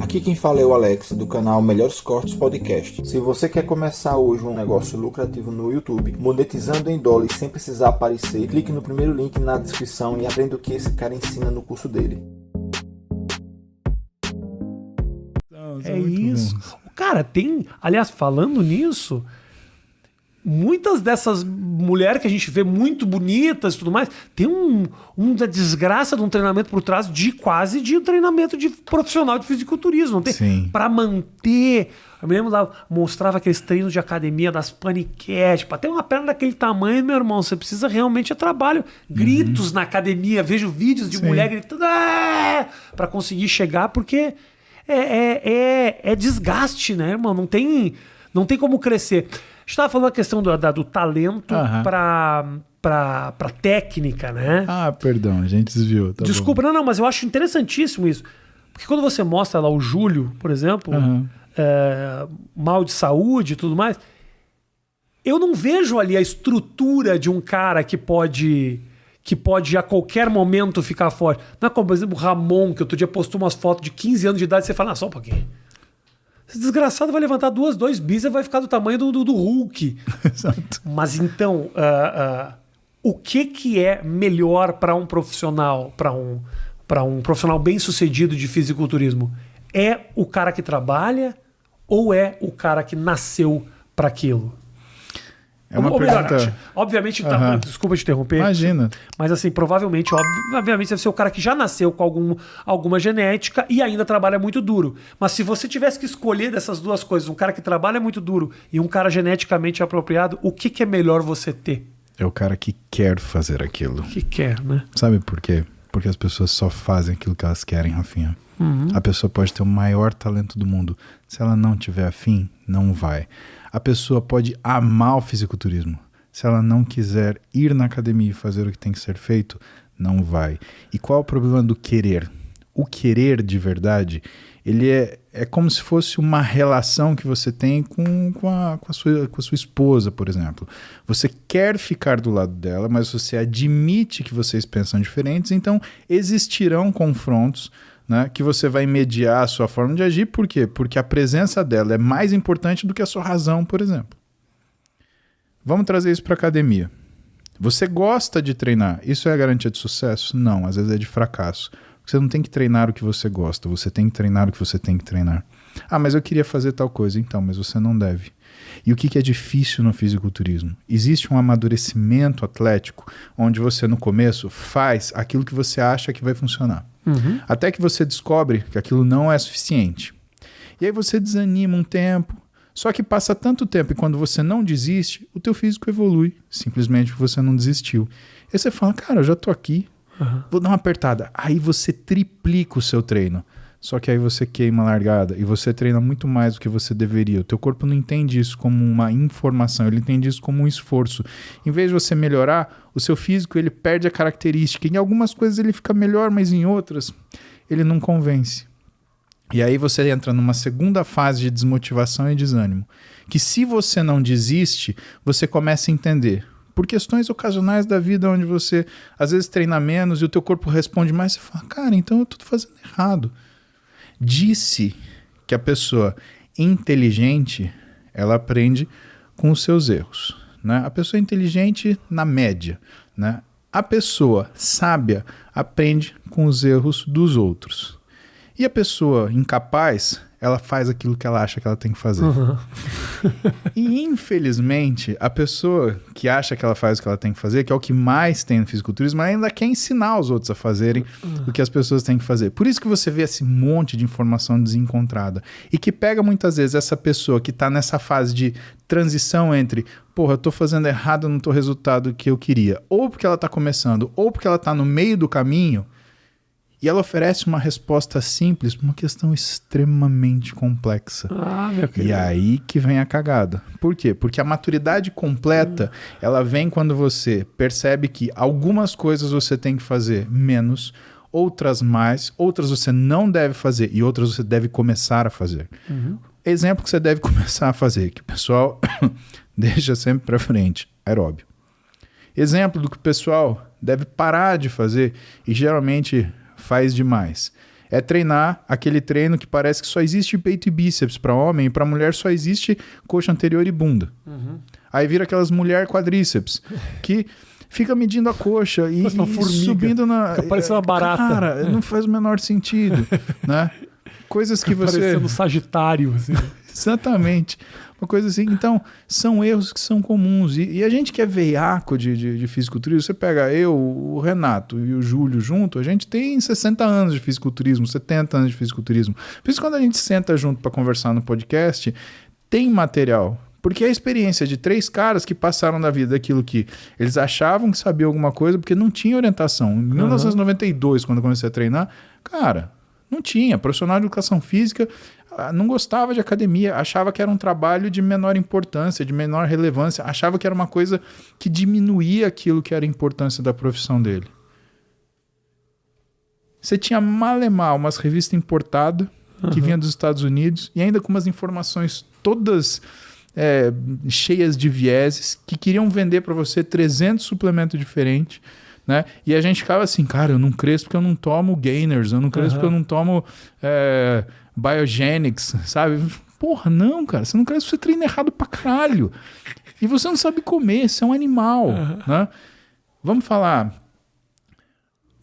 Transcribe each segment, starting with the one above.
Aqui quem fala é o Alex, do canal Melhores Cortes Podcast. Se você quer começar hoje um negócio lucrativo no YouTube, monetizando em dólar e sem precisar aparecer, clique no primeiro link na descrição e aprenda o que esse cara ensina no curso dele. É isso. Cara, tem... Aliás, falando nisso... Muitas dessas mulheres que a gente vê muito bonitas e tudo mais, tem uma desgraça de um treinamento por trás de quase de um treinamento de profissional de fisiculturismo. Não tem? Para manter. Eu me lembro lá, mostrava aqueles treinos de academia das paniquetes. Para ter uma perna daquele tamanho, meu irmão, você precisa realmente trabalho. Gritos na academia, vejo vídeos de mulher gritando para conseguir chegar, porque é desgaste, né, irmão? Não tem como crescer. A gente estava falando a questão do talento para técnica, né? Ah, perdão, a gente desviou. Tá Desculpa, bom. não, mas eu acho interessantíssimo isso. Porque quando você mostra lá o Júlio, por exemplo, mal de saúde e tudo mais, eu não vejo ali a estrutura de um cara que pode a qualquer momento ficar forte. Não é como, por exemplo, o Ramon, que outro dia postou umas fotos de 15 anos de idade e você fala, só um pouquinho. Esse desgraçado vai levantar dois bis e vai ficar do tamanho do Hulk. Exato. Mas então, o que é melhor para um profissional, para um profissional bem sucedido de fisiculturismo? É o cara que trabalha ou é o cara que nasceu para aquilo? É uma pergunta... Obviamente, desculpa te interromper. Imagina. Mas assim, provavelmente deve ser o cara que já nasceu com alguma genética e ainda trabalha muito duro. Mas se você tivesse que escolher dessas duas coisas, um cara que trabalha muito duro e um cara geneticamente apropriado, o que é melhor você ter? É o cara que quer fazer aquilo. Que quer, né? Sabe por quê? Porque as pessoas só fazem aquilo que elas querem, Rafinha. A pessoa pode ter o maior talento do mundo. Se ela não tiver afim, não vai. A pessoa pode amar o fisiculturismo. Se ela não quiser ir na academia e fazer o que tem que ser feito, não vai. E qual é o problema do querer? O querer de verdade, ele é como se fosse uma relação que você tem com a sua esposa, por exemplo. Você quer ficar do lado dela, mas você admite que vocês pensam diferentes, então existirão confrontos, né, que você vai mediar a sua forma de agir. Por quê? Porque a presença dela é mais importante do que a sua razão, por exemplo. Vamos trazer isso para a academia. Você gosta de treinar. Isso é a garantia de sucesso? Não, às vezes é de fracasso. Você não tem que treinar o que você gosta, você tem que treinar o que você tem que treinar. Ah, mas eu queria fazer tal coisa. Então, mas você não deve. E o que é difícil no fisiculturismo? Existe um amadurecimento atlético, onde você no começo faz aquilo que você acha que vai funcionar. Até que você descobre que aquilo não é suficiente. E aí você desanima um tempo, só que passa tanto tempo e quando você não desiste, o teu físico evolui, simplesmente porque você não desistiu. E aí você fala, cara, eu já tô aqui, vou dar uma apertada. Aí você triplica o seu treino. Só que aí você queima a largada e você treina muito mais do que você deveria. O teu corpo não entende isso como uma informação, ele entende isso como um esforço. Em vez de você melhorar, o seu físico ele perde a característica. Em algumas coisas ele fica melhor, mas em outras ele não convence. E aí você entra numa segunda fase de desmotivação e desânimo. Que se você não desiste, você começa a entender. Por questões ocasionais da vida, onde você às vezes treina menos e o teu corpo responde mais, você fala, cara, então eu tô fazendo errado. Disse que a pessoa inteligente, ela aprende com os seus erros, né? A pessoa inteligente na média, né? A pessoa sábia aprende com os erros dos outros. E a pessoa incapaz, ela faz aquilo que ela acha que ela tem que fazer. E infelizmente, a pessoa que acha que ela faz o que ela tem que fazer, que é o que mais tem no fisiculturismo, ainda quer ensinar os outros a fazerem o que as pessoas têm que fazer. Por isso que você vê esse monte de informação desencontrada. E que pega muitas vezes essa pessoa que está nessa fase de transição entre, porra, eu tô fazendo errado, eu não tô resultado que eu queria. Ou porque ela está começando, ou porque ela está no meio do caminho. E ela oferece uma resposta simples para uma questão extremamente complexa. Meu querido. E aí que vem a cagada. Por quê? Porque a maturidade completa, ela vem quando você percebe que algumas coisas você tem que fazer menos, outras mais, outras você não deve fazer e outras você deve começar a fazer. Exemplo que você deve começar a fazer, que o pessoal deixa sempre para frente, aeróbio. Exemplo do que o pessoal deve parar de fazer e geralmente faz demais. É treinar aquele treino que parece que só existe peito e bíceps para homem e para mulher só existe coxa anterior e bunda. Aí vira aquelas mulher quadríceps que fica medindo a coxa e subindo na... Fica parecendo uma barata. Cara, não faz o menor sentido, né? Coisas que você... Parecendo Sagitário, assim. Exatamente. Uma coisa assim. Então, são erros que são comuns. E a gente que é veiaco de fisiculturismo, você pega eu, o Renato e o Júlio junto, a gente tem 60 anos de fisiculturismo, 70 anos de fisiculturismo. Por isso, quando a gente senta junto para conversar no podcast, tem material. Porque é a experiência de 3 caras que passaram da vida daquilo que eles achavam que sabiam alguma coisa, porque não tinha orientação. Em 1992, quando eu comecei a treinar, cara, não tinha. Profissional de educação física não gostava de academia, achava que era um trabalho de menor importância, de menor relevância, achava que era uma coisa que diminuía aquilo que era a importância da profissão dele. Você tinha mal umas revistas importadas que vinham dos Estados Unidos e ainda com umas informações todas... cheias de vieses, que queriam vender para você 300 suplementos diferentes, né? E a gente ficava assim, cara, eu não cresço porque eu não tomo gainers, eu não cresço porque eu não tomo biogenics, sabe? Porra, não, cara, você não cresce porque você treina errado pra caralho. E você não sabe comer, você é um animal, né? Vamos falar,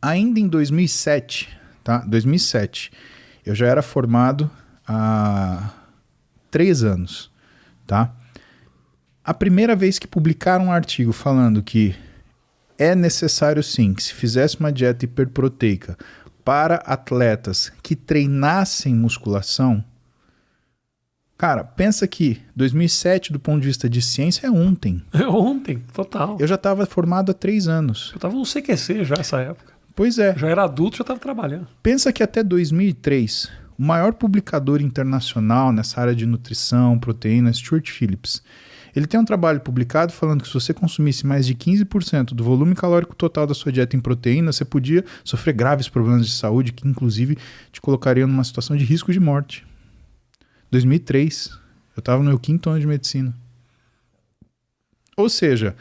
ainda em 2007, tá? 2007, eu já era formado há 3 anos. Tá? A primeira vez que publicaram um artigo falando que é necessário sim que se fizesse uma dieta hiperproteica para atletas que treinassem musculação, cara, pensa que 2007 do ponto de vista de ciência é ontem. É ontem, total. Eu já estava formado há 3 anos. Eu estava no CQC já nessa época. Pois é. Já era adulto, já estava trabalhando. Pensa que até 2003... o maior publicador internacional nessa área de nutrição, proteína, Stuart Phillips. Ele tem um trabalho publicado falando que se você consumisse mais de 15% do volume calórico total da sua dieta em proteína, você podia sofrer graves problemas de saúde que, inclusive, te colocariam numa situação de risco de morte. 2003. Eu estava no meu 5º ano de medicina. Ou seja,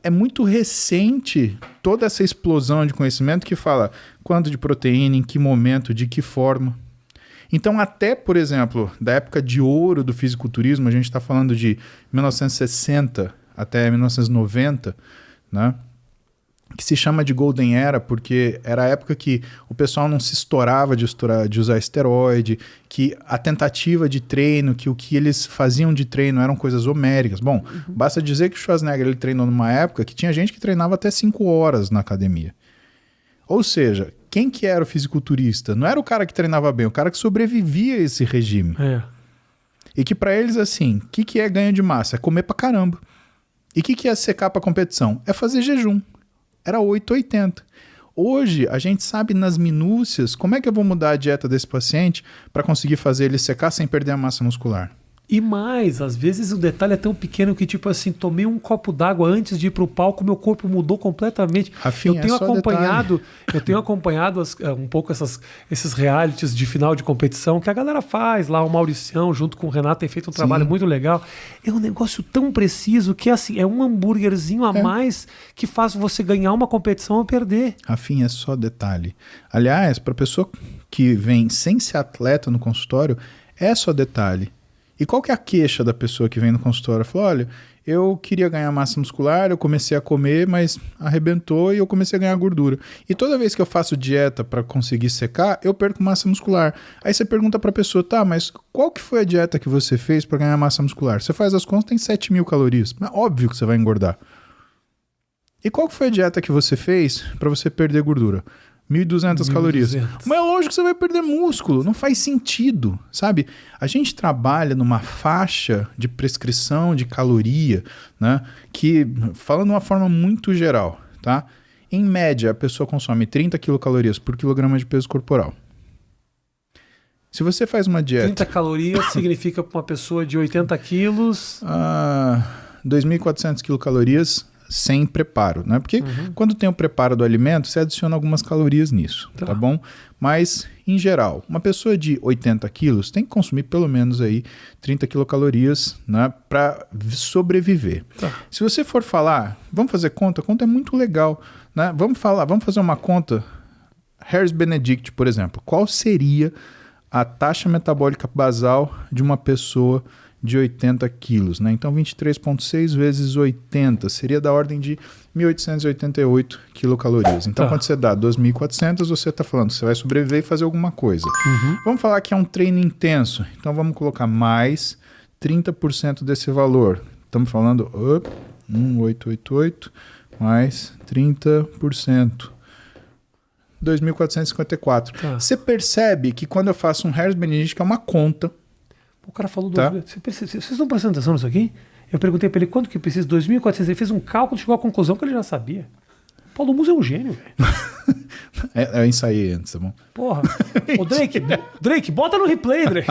é muito recente toda essa explosão de conhecimento que fala quanto de proteína, em que momento, de que forma. Então, até, por exemplo, da época de ouro do fisiculturismo, a gente está falando de 1960 até 1990, né? Que se chama de Golden Era, porque era a época que o pessoal não se estourava de usar esteroide, que a tentativa de treino, que o que eles faziam de treino eram coisas homéricas. Bom, basta dizer que o Schwarzenegger ele treinou numa época que tinha gente que treinava até 5 horas na academia. Ou seja, quem que era o fisiculturista? Não era o cara que treinava bem, o cara que sobrevivia a esse regime. E que para eles, assim, o que é ganho de massa? É comer pra caramba. E o que é secar pra competição? É fazer jejum. Era 880. Hoje, a gente sabe nas minúcias como é que eu vou mudar a dieta desse paciente para conseguir fazer ele secar sem perder a massa muscular. E mais, às vezes o detalhe é tão pequeno que, tipo assim, tomei um copo d'água antes de ir pro palco, meu corpo mudou completamente. Rafinha, eu tenho acompanhado um pouco esses realities de final de competição que a galera faz lá, o Mauricião junto com o Renato tem feito um trabalho muito legal. É um negócio tão preciso que assim, é um hambúrguerzinho a mais que faz você ganhar uma competição ou perder. Rafinha, é só detalhe. Aliás, para pessoa que vem sem ser atleta no consultório, é só detalhe. E qual que é a queixa da pessoa que vem no consultório? Falou, olha, eu queria ganhar massa muscular, eu comecei a comer, mas arrebentou e eu comecei a ganhar gordura. E toda vez que eu faço dieta para conseguir secar, eu perco massa muscular. Aí você pergunta para a pessoa, tá, mas qual que foi a dieta que você fez para ganhar massa muscular? Você faz as contas, tem 7.000 calorias. Mas óbvio que você vai engordar. E qual que foi a dieta que você fez para você perder gordura? 1.200 calorias. Mas é lógico que você vai perder músculo. Não faz sentido, sabe? A gente trabalha numa faixa de prescrição de caloria, né? Que, falando de uma forma muito geral, tá? Em média, a pessoa consome 30 quilocalorias por quilograma de peso corporal. Se você faz uma dieta... 30 calorias significa para uma pessoa de 80 quilos... 2.400 quilocalorias... sem preparo, né? Porque quando tem o preparo do alimento, você adiciona algumas calorias nisso, tá bom? Mas, em geral, uma pessoa de 80 quilos tem que consumir pelo menos aí 30 quilocalorias, né? Para sobreviver. Se você for falar, vamos fazer conta? A conta é muito legal, né? Vamos fazer uma conta Harris Benedict, por exemplo. Qual seria a taxa metabólica basal de uma pessoa de 80 quilos, né? Então, 23,6 vezes 80 seria da ordem de 1.888 quilocalorias. Então, quando você dá 2.400, você está falando que você vai sobreviver e fazer alguma coisa. Vamos falar que é um treino intenso. Então, vamos colocar mais 30% desse valor. Estamos falando 1.888 mais 30%. 2.454. Você percebe que quando eu faço um Harris Benedict, que é uma conta. O cara falou 2.000. Vocês estão prestando atenção nisso aqui? Eu perguntei pra ele quanto que precisa, 2.400. Ele fez um cálculo e chegou à conclusão que ele já sabia. Paulo Musi é um gênio, velho. Eu ensaiei antes, tá bom? Porra. Ô, Drake, bota no replay, Drake.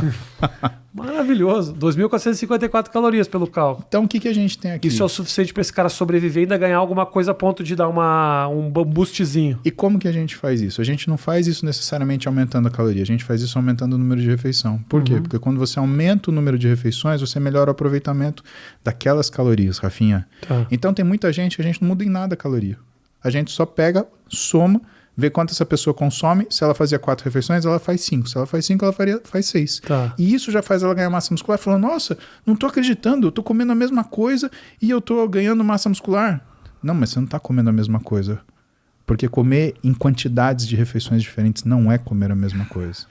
Maravilhoso. 2.454 calorias pelo cálculo. Então, o que a gente tem aqui? Isso é o suficiente para esse cara sobreviver e ainda ganhar alguma coisa a ponto de dar um boostzinho. E como que a gente faz isso? A gente não faz isso necessariamente aumentando a caloria. A gente faz isso aumentando o número de refeição. Por quê? Porque quando você aumenta o número de refeições, você melhora o aproveitamento daquelas calorias, Rafinha. Então, tem muita gente que a gente não muda em nada a caloria. A gente só pega, soma, vê quanto essa pessoa consome. Se ela fazia 4 refeições, ela faz 5. Se ela faz 5, ela faz 6. E isso já faz ela ganhar massa muscular. Falando, nossa, não tô acreditando, eu tô comendo a mesma coisa e eu tô ganhando massa muscular. Não, mas você não tá comendo a mesma coisa. Porque comer em quantidades de refeições diferentes não é comer a mesma coisa.